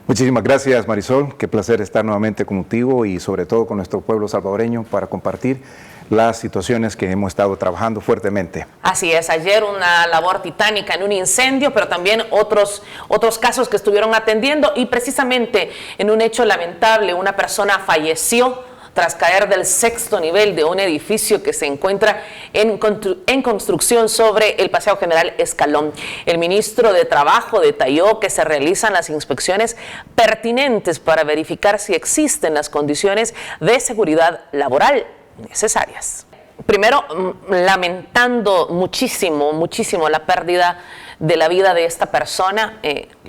Muchísimas gracias, Marisol. Qué placer estar nuevamente contigo y sobre todo con nuestro pueblo salvadoreño para compartir las situaciones que hemos estado trabajando fuertemente. Así es, ayer una labor titánica en un incendio, pero también otros casos que estuvieron atendiendo, y precisamente en un hecho lamentable, una persona falleció tras caer del 6º nivel de un edificio que se encuentra en construcción sobre el Paseo General Escalón. El ministro de Trabajo detalló que se realizan las inspecciones pertinentes para verificar si existen las condiciones de seguridad laboral necesarias. Primero, lamentando muchísimo la pérdida de la vida de esta persona,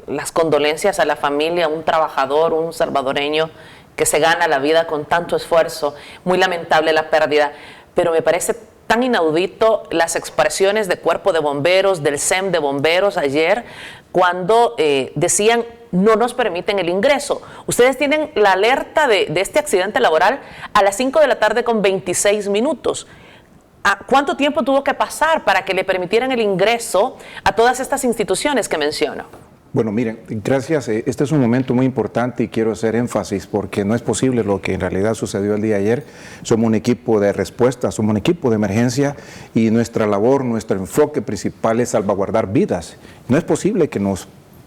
las condolencias a la familia, un trabajador, un salvadoreño que se gana la vida con tanto esfuerzo. Muy lamentable la pérdida, pero me parece tan inaudito las expresiones del Cuerpo de Bomberos, del SEM de Bomberos ayer, cuando decían: no nos permiten el ingreso. Ustedes tienen la alerta de este accidente laboral a las 5 de la tarde con 26 minutos. ¿Cuánto tiempo tuvo que pasar para que le permitieran el ingreso a todas estas instituciones que menciono? Bueno, miren, gracias. Este es un momento muy importante y quiero hacer énfasis porque no es posible lo que en realidad sucedió el día de ayer. Somos un equipo de respuesta, somos un equipo de emergencia y nuestra labor, nuestro enfoque principal es salvaguardar vidas. No es posible que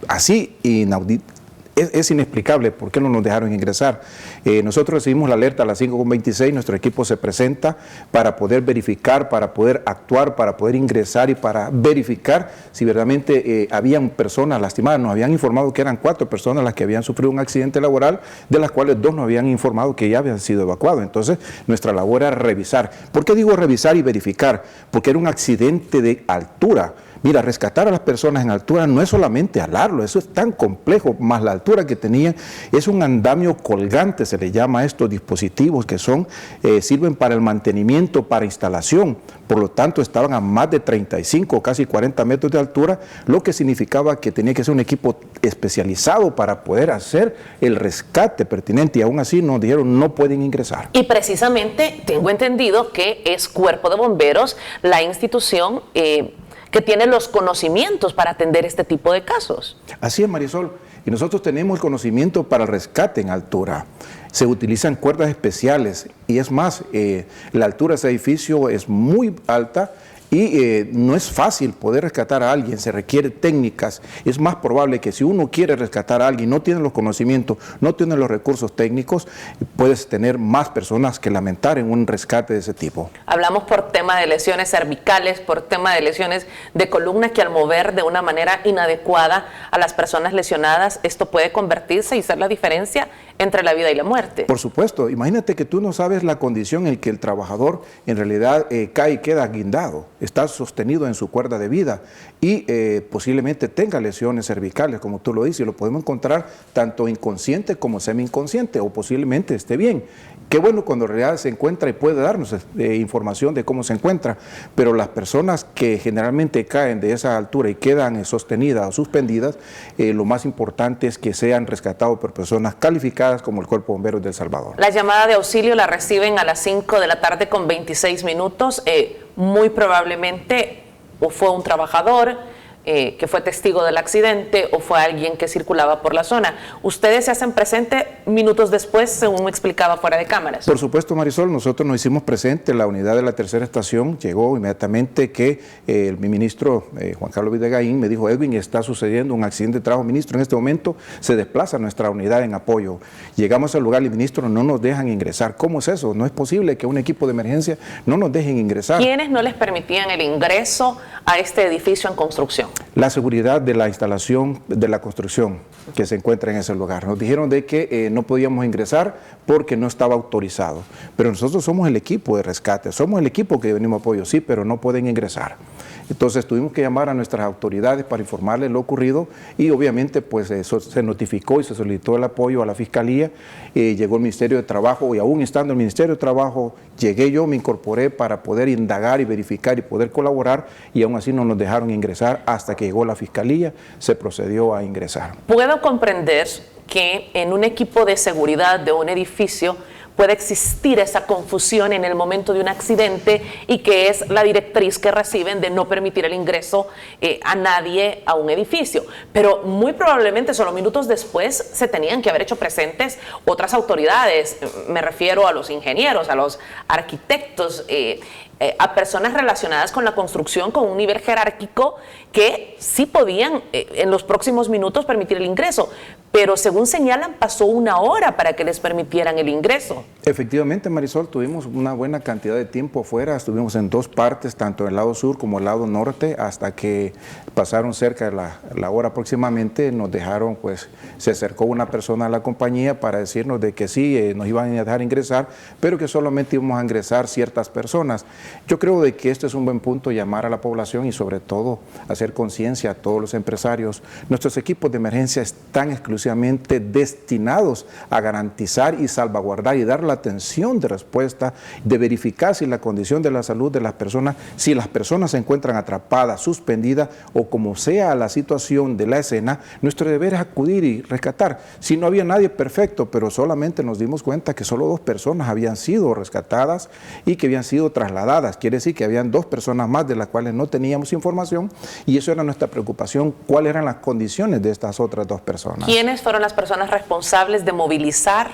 así inaudito. Es inexplicable por qué no nos dejaron ingresar. Nosotros recibimos la alerta a las 5:26, nuestro equipo se presenta para poder verificar, para poder actuar, para poder ingresar y para verificar si verdaderamente habían personas lastimadas. Nos habían informado que eran 4 personas las que habían sufrido un accidente laboral, de las cuales 2 nos habían informado que ya habían sido evacuados. Entonces, nuestra labor era revisar. ¿Por qué digo revisar y verificar? Porque era un accidente de altura. Mira, rescatar a las personas en altura no es solamente alarlo, eso es tan complejo, más la altura que tenían. Es un andamio colgante, se le llama a estos dispositivos que sirven para el mantenimiento, para instalación. Por lo tanto, estaban a más de 35, casi 40 metros de altura, lo que significaba que tenía que ser un equipo especializado para poder hacer el rescate pertinente, y aún así nos dijeron no pueden ingresar. Y precisamente tengo entendido que es Cuerpo de Bomberos la institución que tiene los conocimientos para atender este tipo de casos. Así es, Marisol, y nosotros tenemos el conocimiento para el rescate en altura. Se utilizan cuerdas especiales y es más, la altura de ese edificio es muy alta y no es fácil poder rescatar a alguien, se requiere técnicas. Es más probable que si uno quiere rescatar a alguien, no tiene los conocimientos, no tiene los recursos técnicos, puedes tener más personas que lamentar en un rescate de ese tipo. Hablamos por tema de lesiones cervicales, por tema de lesiones de columna, que al mover de una manera inadecuada a las personas lesionadas, esto puede convertirse y ser la diferencia entre la vida y la muerte. Por supuesto, imagínate que tú no sabes la condición en que el trabajador en realidad cae y queda guindado, está sostenido en su cuerda de vida y posiblemente tenga lesiones cervicales, como tú lo dices, y lo podemos encontrar tanto inconsciente como semi-inconsciente, o posiblemente esté bien. Qué bueno cuando en realidad se encuentra y puede darnos información de cómo se encuentra, pero las personas que generalmente caen de esa altura y quedan sostenidas o suspendidas, lo más importante es que sean rescatados por personas calificadas como el Cuerpo de Bomberos de El Salvador. La llamada de auxilio la reciben a las 5 de la tarde con 26 minutos, muy probablemente o fue un trabajador que fue testigo del accidente o fue alguien que circulaba por la zona. Ustedes se hacen presente minutos después, según me explicaba fuera de cámaras. Por supuesto, Marisol, nosotros nos hicimos presente, la unidad de la tercera estación llegó inmediatamente que mi ministro Juan Carlos Videgaín me dijo: Edwin, está sucediendo un accidente de trabajo, ministro, en este momento se desplaza nuestra unidad en apoyo. Llegamos al lugar y, ministro, no nos dejan ingresar. ¿Cómo es eso? No es posible que un equipo de emergencia no nos dejen ingresar. ¿Quiénes no les permitían el ingreso a este edificio en construcción? La seguridad de la instalación de la construcción que se encuentra en ese lugar. Nos dijeron de que no podíamos ingresar porque no estaba autorizado. Pero nosotros somos el equipo de rescate, somos el equipo que venimos a apoyo, sí, pero no pueden ingresar. Entonces tuvimos que llamar a nuestras autoridades para informarles lo ocurrido y obviamente pues se notificó y se solicitó el apoyo a la Fiscalía, llegó el Ministerio de Trabajo y aún estando el Ministerio de Trabajo llegué yo, me incorporé para poder indagar y verificar y poder colaborar y aún así no nos dejaron ingresar hasta que llegó la Fiscalía, se procedió a ingresar. Puedo comprender que en un equipo de seguridad de un edificio puede existir esa confusión en el momento de un accidente y que es la directriz que reciben de no permitir el ingreso a nadie a un edificio. Pero muy probablemente solo minutos después se tenían que haber hecho presentes otras autoridades. Me refiero a los ingenieros, a los arquitectos, a personas relacionadas con la construcción con un nivel jerárquico que sí podían en los próximos minutos permitir el ingreso, pero según señalan pasó 1 hora para que les permitieran el ingreso. Efectivamente, Marisol, tuvimos una buena cantidad de tiempo afuera, estuvimos en 2 partes, tanto el lado sur como el lado norte, hasta que pasaron cerca de la hora aproximadamente, nos dejaron, pues se acercó una persona a la compañía para decirnos de que sí, nos iban a dejar ingresar, pero que solamente íbamos a ingresar ciertas personas. Yo creo de que este es un buen punto, llamar a la población y sobre todo hacer conciencia a todos los empresarios. Nuestros equipos de emergencia están exclusivamente destinados a garantizar y salvaguardar y dar la atención de respuesta, de verificar si la condición de la salud de las personas, si las personas se encuentran atrapadas, suspendidas o como sea la situación de la escena, nuestro deber es acudir y rescatar. Si no había nadie, perfecto, pero solamente nos dimos cuenta que solo 2 personas habían sido rescatadas y que habían sido trasladadas. Quiere decir que habían 2 personas más de las cuales no teníamos información y eso era nuestra preocupación, cuáles eran las condiciones de estas otras 2 personas. ¿Quiénes fueron las personas responsables de movilizar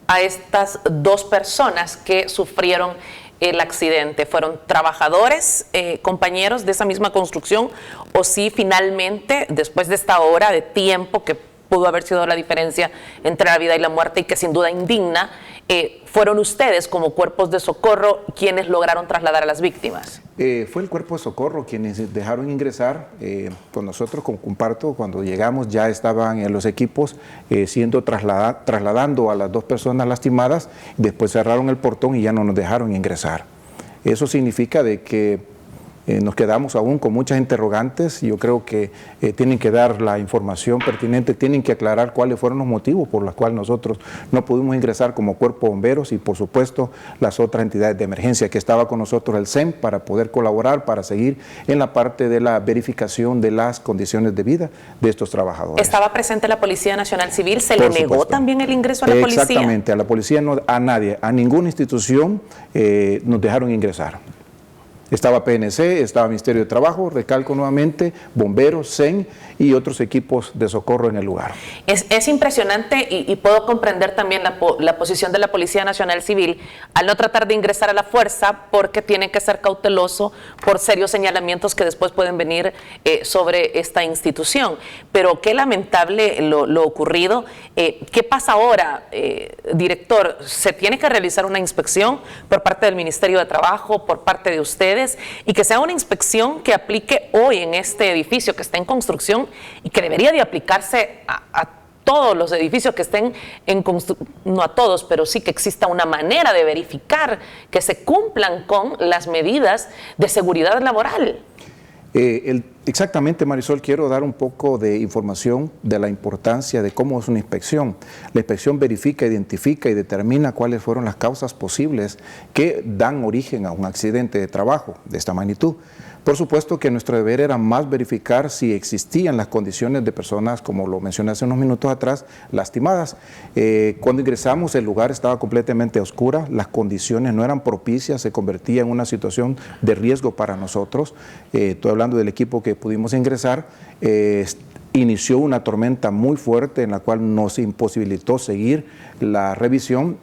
a estas 2 personas que sufrieron el accidente? ¿Fueron trabajadores, compañeros de esa misma construcción, o si finalmente, después de esta hora de tiempo que pudo haber sido la diferencia entre la vida y la muerte y que sin duda indigna, fueron ustedes como cuerpos de socorro quienes lograron trasladar a las víctimas? Fue el cuerpo de socorro quienes dejaron ingresar con nosotros, comparto, cuando llegamos ya estaban en los equipos siendo trasladando a las 2 personas lastimadas, después cerraron el portón y ya no nos dejaron ingresar. Eso significa de que nos quedamos aún con muchas interrogantes. Yo creo que tienen que dar la información pertinente, tienen que aclarar cuáles fueron los motivos por los cuales nosotros no pudimos ingresar como cuerpo de bomberos y por supuesto las otras entidades de emergencia que estaba con nosotros el SEM para poder colaborar, para seguir en la parte de la verificación de las condiciones de vida de estos trabajadores. ¿Estaba presente la Policía Nacional Civil? ¿Se le negó también el ingreso a la policía? Exactamente, a la policía no, a nadie, a ninguna institución nos dejaron ingresar. Estaba PNC, estaba Ministerio de Trabajo, recalco nuevamente, bomberos, SEN y otros equipos de socorro en el lugar. Es impresionante y puedo comprender también la posición de la Policía Nacional Civil al no tratar de ingresar a la fuerza porque tiene que ser cauteloso por serios señalamientos que después pueden venir sobre esta institución. Pero qué lamentable lo ocurrido. ¿Qué pasa ahora, director? ¿Se tiene que realizar una inspección por parte del Ministerio de Trabajo, por parte de ustedes? Y que sea una inspección que aplique hoy en este edificio que está en construcción y que debería de aplicarse a todos los edificios que estén en construcción, no a todos, pero sí que exista una manera de verificar que se cumplan con las medidas de seguridad laboral. Exactamente, Marisol, quiero dar un poco de información de la importancia de cómo es una inspección. La inspección verifica, identifica y determina cuáles fueron las causas posibles que dan origen a un accidente de trabajo de esta magnitud. Por supuesto que nuestro deber era más verificar si existían las condiciones de personas, como lo mencioné hace unos minutos atrás, lastimadas. Cuando ingresamos el lugar estaba completamente oscura, las condiciones no eran propicias, se convertía en una situación de riesgo para nosotros. Estoy hablando del equipo que pudimos ingresar. Inició una tormenta muy fuerte en la cual nos imposibilitó seguir la revisión.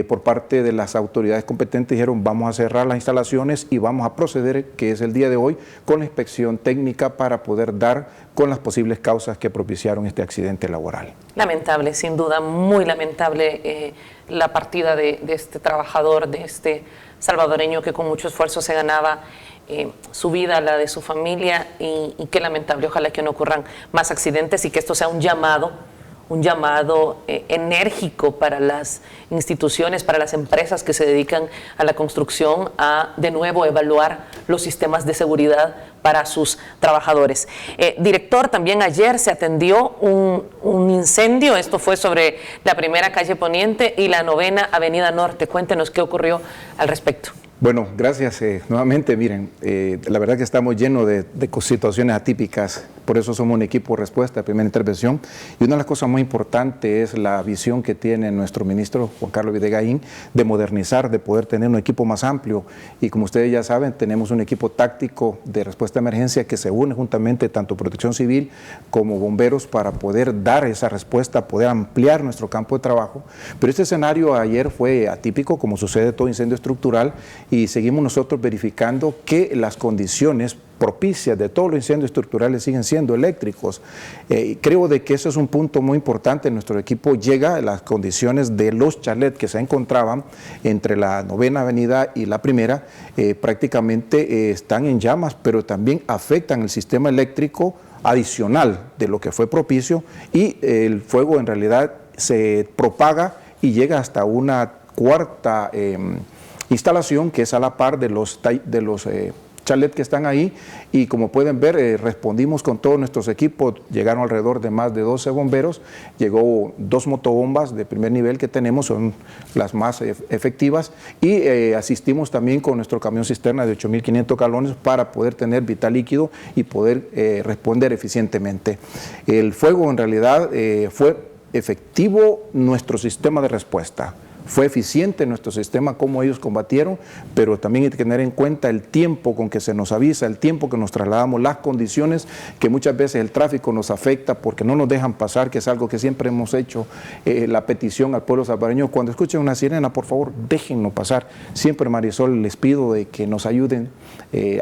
Por parte de las autoridades competentes dijeron vamos a cerrar las instalaciones y vamos a proceder, que es el día de hoy, con la inspección técnica para poder dar con las posibles causas que propiciaron este accidente laboral. Lamentable, sin duda, muy lamentable la partida de este trabajador, de este salvadoreño que con mucho esfuerzo se ganaba su vida, la de su familia, y qué lamentable. Ojalá que no ocurran más accidentes y que esto sea un llamado enérgico para las instituciones, para las empresas que se dedican a la construcción, a de nuevo evaluar los sistemas de seguridad para sus trabajadores. Director, también ayer se atendió un incendio, esto fue sobre la primera calle Poniente y la 9ª Avenida Norte. Cuéntenos qué ocurrió al respecto. Bueno, gracias nuevamente. Miren, la verdad que estamos llenos de situaciones atípicas, por eso somos un equipo de respuesta de primera intervención. Y una de las cosas muy importantes es la visión que tiene nuestro ministro Juan Carlos Videgaín de modernizar, de poder tener un equipo más amplio. Y como ustedes ya saben, tenemos un equipo táctico de respuesta a emergencia que se une juntamente tanto Protección Civil como bomberos para poder dar esa respuesta, poder ampliar nuestro campo de trabajo. Pero este escenario ayer fue atípico, como sucede todo incendio estructural, y seguimos nosotros verificando que las condiciones propicias de todos los incendios estructurales siguen siendo eléctricos. Creo de que eso es un punto muy importante. Nuestro equipo llega a las condiciones de los chalets que se encontraban entre la 9ª Avenida y la Primera, prácticamente están en llamas, pero también afectan el sistema eléctrico adicional de lo que fue propicio, y el fuego en realidad se propaga y llega hasta una cuarta instalación que es a la par de los chalets que están ahí, y como pueden ver, respondimos con todos nuestros equipos. Llegaron alrededor de más de 12 bomberos, llegó 2 motobombas de primer nivel que tenemos, son las más efectivas, y asistimos también con nuestro camión cisterna de 8.500 galones para poder tener vital líquido y poder responder eficientemente. El fuego en realidad fue efectivo nuestro sistema de respuesta. Fue eficiente nuestro sistema, cómo ellos combatieron, pero también hay que tener en cuenta el tiempo con que se nos avisa, el tiempo que nos trasladamos, las condiciones que muchas veces el tráfico nos afecta porque no nos dejan pasar, que es algo que siempre hemos hecho, la petición al pueblo salvadoreño: cuando escuchen una sirena, por favor, déjennos pasar. Siempre, Marisol, les pido de que nos ayuden.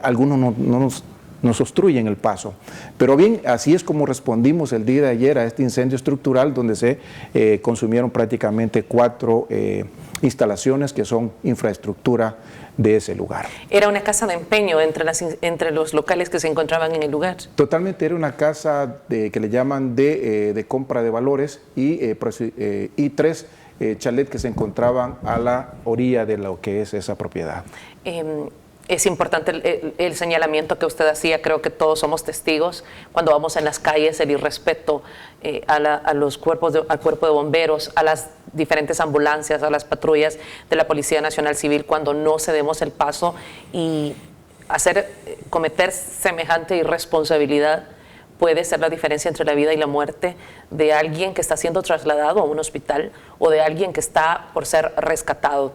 Algunos nos obstruyen el paso. Pero bien, así es como respondimos el día de ayer a este incendio estructural, donde se consumieron prácticamente 4 instalaciones que son infraestructura de ese lugar. ¿Era una casa de empeño entre los locales que se encontraban en el lugar? Totalmente, era una casa que le llaman de compra de valores, y 3 chalets que se encontraban a la orilla de lo que es esa propiedad. Es importante el señalamiento que usted hacía. Creo que todos somos testigos cuando vamos en las calles, el irrespeto al cuerpo de bomberos, a las diferentes ambulancias, a las patrullas de la Policía Nacional Civil, cuando no cedemos el paso, y cometer semejante irresponsabilidad puede ser la diferencia entre la vida y la muerte de alguien que está siendo trasladado a un hospital o de alguien que está por ser rescatado.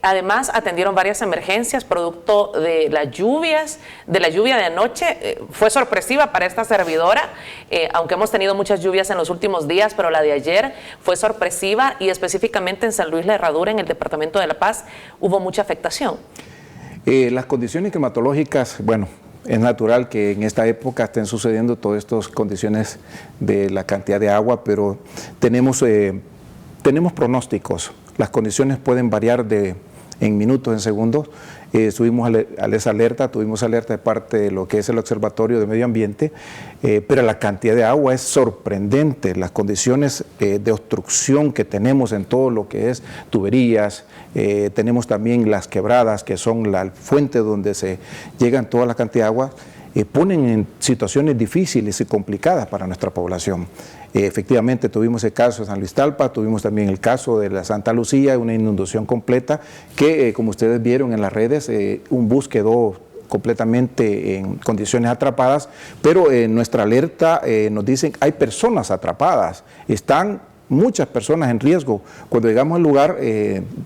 Además, atendieron varias emergencias producto de las lluvias, de la lluvia de anoche. Fue sorpresiva para esta servidora, aunque hemos tenido muchas lluvias en los últimos días, pero la de ayer fue sorpresiva, y específicamente en San Luis La Herradura, en el departamento de La Paz, hubo mucha afectación. Las condiciones climatológicas, bueno, es natural que en esta época estén sucediendo todas estas condiciones de la cantidad de agua, pero tenemos pronósticos. Las condiciones pueden variar en minutos, en segundos. Tuvimos esa alerta, tuvimos alerta de parte de lo que es el Observatorio de Medio Ambiente, pero la cantidad de agua es sorprendente. Las condiciones de obstrucción que tenemos en todo lo que es tuberías, tenemos también las quebradas, que son la fuente donde se llegan toda la cantidad de agua, ponen en situaciones difíciles y complicadas para nuestra población. Efectivamente, tuvimos el caso de San Luis Talpa, tuvimos también el caso de la Santa Lucía, una inundación completa que, como ustedes vieron en las redes, un bus quedó completamente en condiciones atrapadas, pero en nuestra alerta nos dicen hay personas atrapadas, están muchas personas en riesgo. Cuando llegamos al lugar,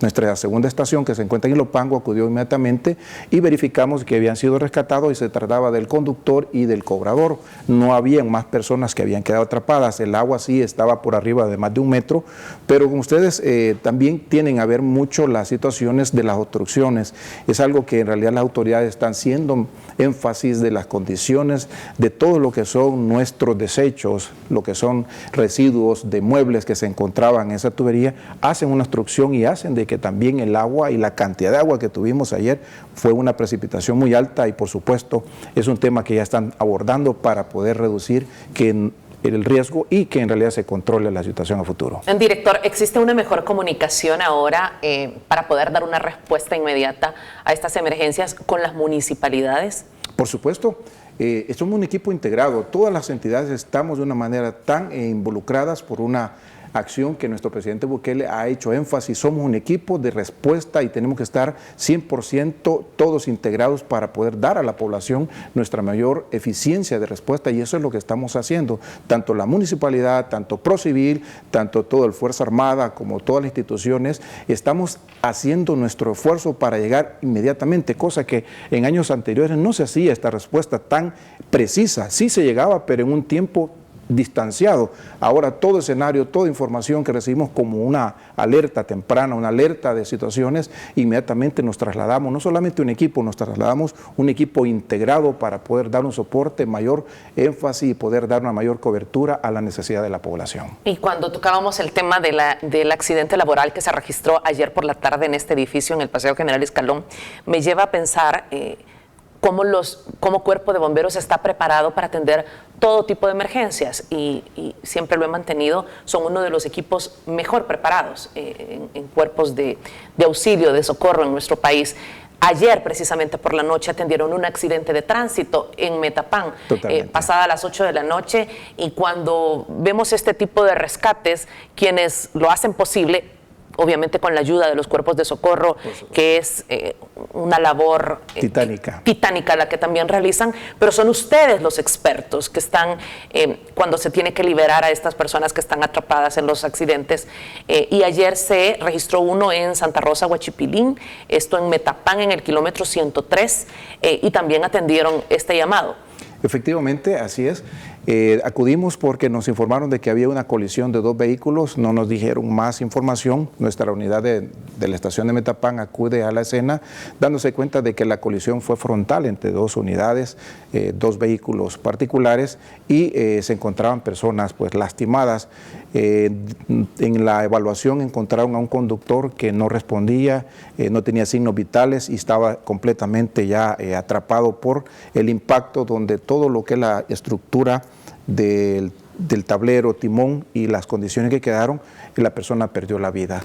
nuestra segunda estación, que se encuentra en Ilopango, acudió inmediatamente y verificamos que habían sido rescatados, y se trataba del conductor y del cobrador. No habían más personas que habían quedado atrapadas. El agua sí estaba por arriba de más de 1 metro, pero como ustedes también tienen a ver mucho las situaciones de las obstrucciones. Es algo que en realidad las autoridades están haciendo énfasis de las condiciones de todo lo que son nuestros desechos, lo que son residuos de muebles que se encontraban en esa tubería, hacen una obstrucción y hacen de que también el agua y la cantidad de agua que tuvimos ayer fue una precipitación muy alta, y por supuesto es un tema que ya están abordando para poder reducir el riesgo y que en realidad se controle la situación a futuro. Director, ¿existe una mejor comunicación ahora para poder dar una respuesta inmediata a estas emergencias con las municipalidades? Por supuesto. Somos un equipo integrado, todas las entidades estamos de una manera tan involucradas por una acción que nuestro presidente Bukele ha hecho énfasis. Somos un equipo de respuesta y tenemos que estar 100% todos integrados para poder dar a la población nuestra mayor eficiencia de respuesta, y eso es lo que estamos haciendo, tanto la municipalidad, tanto ProCivil, tanto toda la Fuerza Armada como todas las instituciones. Estamos haciendo nuestro esfuerzo para llegar inmediatamente, cosa que en años anteriores no se hacía esta respuesta tan precisa. Sí se llegaba, pero en un tiempo distanciado. Ahora todo escenario, toda información que recibimos como una alerta temprana, una alerta de situaciones, inmediatamente nos trasladamos, no solamente un equipo, nos trasladamos un equipo integrado para poder dar un soporte, mayor énfasis y poder dar una mayor cobertura a la necesidad de la población. Y cuando tocábamos el tema del accidente laboral que se registró ayer por la tarde en este edificio, en el Paseo General Escalón, me lleva a pensar cómo Cuerpo de Bomberos está preparado para atender todo tipo de emergencias, y siempre lo he mantenido, son uno de los equipos mejor preparados en cuerpos de auxilio, de socorro en nuestro país. Ayer, precisamente por la noche, atendieron un accidente de tránsito en Metapán, pasada las 8 de la noche, y cuando vemos este tipo de rescates, quienes lo hacen posible, obviamente con la ayuda de los cuerpos de socorro, que es una labor titánica la que también realizan, pero son ustedes los expertos que están, cuando se tiene que liberar a estas personas que están atrapadas en los accidentes. Y ayer se registró uno en Santa Rosa, Huachipilín, esto en Metapán, en el kilómetro 103, y también atendieron este llamado. Efectivamente, así es. Acudimos porque nos informaron de que había una colisión de 2 vehículos, no nos dijeron más información. Nuestra unidad de la estación de Metapán acude a la escena dándose cuenta de que la colisión fue frontal entre 2 unidades, 2 vehículos particulares, y se encontraban personas pues lastimadas. En la evaluación encontraron a un conductor que no respondía, no tenía signos vitales y estaba completamente ya atrapado por el impacto, donde todo lo que es la estructura del tablero, timón y las condiciones que quedaron, la persona perdió la vida.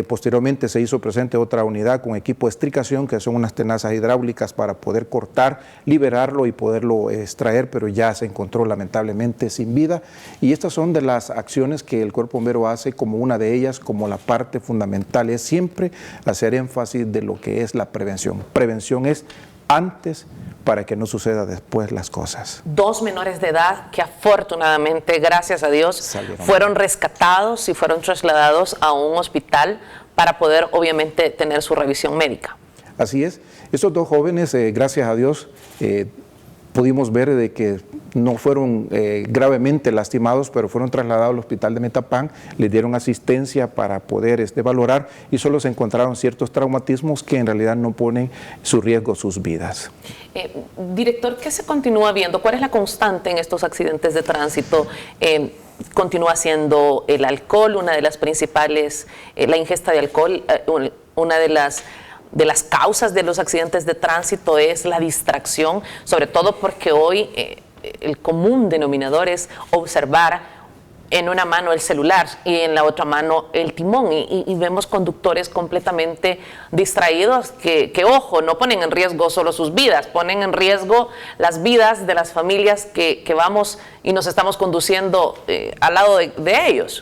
Posteriormente se hizo presente otra unidad con equipo de extricación, que son unas tenazas hidráulicas para poder cortar, liberarlo y poderlo extraer, pero ya se encontró lamentablemente sin vida. Y estas son de las acciones que el Cuerpo Bombero hace, como una de ellas, como la parte fundamental, es siempre hacer énfasis de lo que es la prevención. Prevención es antes, para que no suceda después las cosas. 2 menores de edad que afortunadamente, gracias a Dios, fueron rescatados y fueron trasladados a un hospital para poder obviamente tener su revisión médica. Así es. Estos 2 jóvenes, gracias a Dios, pudimos ver de que no fueron gravemente lastimados, pero fueron trasladados al hospital de Metapán, les dieron asistencia para poder valorar, y solo se encontraron ciertos traumatismos que en realidad no ponen su riesgo sus vidas. Director, ¿qué se continúa viendo? ¿Cuál es la constante en estos accidentes de tránsito? ¿Continúa siendo el alcohol una de las principales, la ingesta de alcohol, una de las causas de los accidentes de tránsito es la distracción, sobre todo porque hoy el común denominador es observar en una mano el celular y en la otra mano el timón, y vemos conductores completamente distraídos que, ojo, no ponen en riesgo solo sus vidas, ponen en riesgo las vidas de las familias que vamos y nos estamos conduciendo al lado de ellos.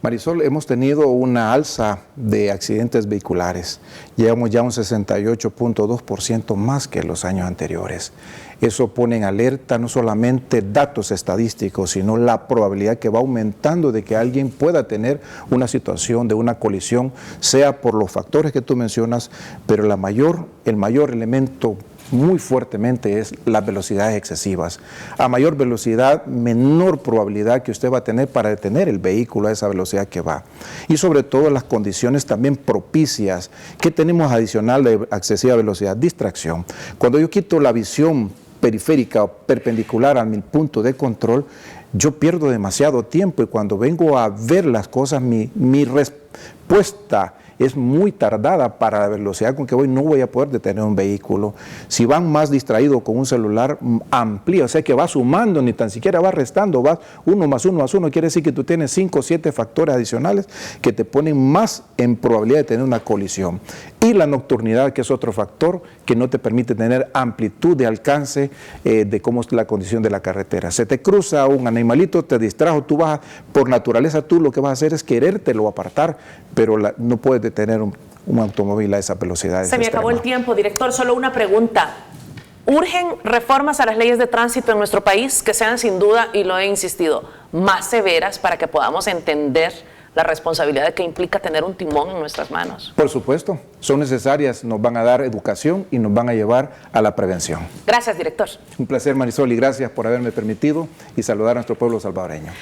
Marisol, hemos tenido una alza de accidentes vehiculares. Llevamos ya un 68.2% más que los años anteriores. Eso pone en alerta no solamente datos estadísticos, sino la probabilidad que va aumentando de que alguien pueda tener una situación de una colisión, sea por los factores que tú mencionas, pero el mayor elemento muy fuertemente es las velocidades excesivas. A mayor velocidad, menor probabilidad que usted va a tener para detener el vehículo a esa velocidad que va. Y sobre todo las condiciones también propicias. ¿Qué tenemos adicional de excesiva velocidad? Distracción. Cuando yo quito la visión periférica o perpendicular a mi punto de control, yo pierdo demasiado tiempo, y cuando vengo a ver las cosas, mi respuesta es muy tardada para la velocidad con que voy, no voy a poder detener un vehículo. Si van más distraídos con un celular, amplía, o sea que va sumando, ni tan siquiera va restando, vas 1 más 1 más 1, quiere decir que tú tienes 5 o 7 factores adicionales que te ponen más en probabilidad de tener una colisión. Y la nocturnidad, que es otro factor que no te permite tener amplitud de alcance de cómo es la condición de la carretera. Se te cruza un animalito, te distrajo, tú vas, por naturaleza tú lo que vas a hacer es querértelo apartar, pero no puedes detener un automóvil a esa velocidad. Se me acabó el tiempo, director, solo una pregunta. ¿Urgen reformas a las leyes de tránsito en nuestro país que sean sin duda, y lo he insistido, más severas para que podamos entender la responsabilidad que implica tener un timón en nuestras manos? Por supuesto, son necesarias, nos van a dar educación y nos van a llevar a la prevención. Gracias, director. Un placer, Marisol, y gracias por haberme permitido y saludar a nuestro pueblo salvadoreño.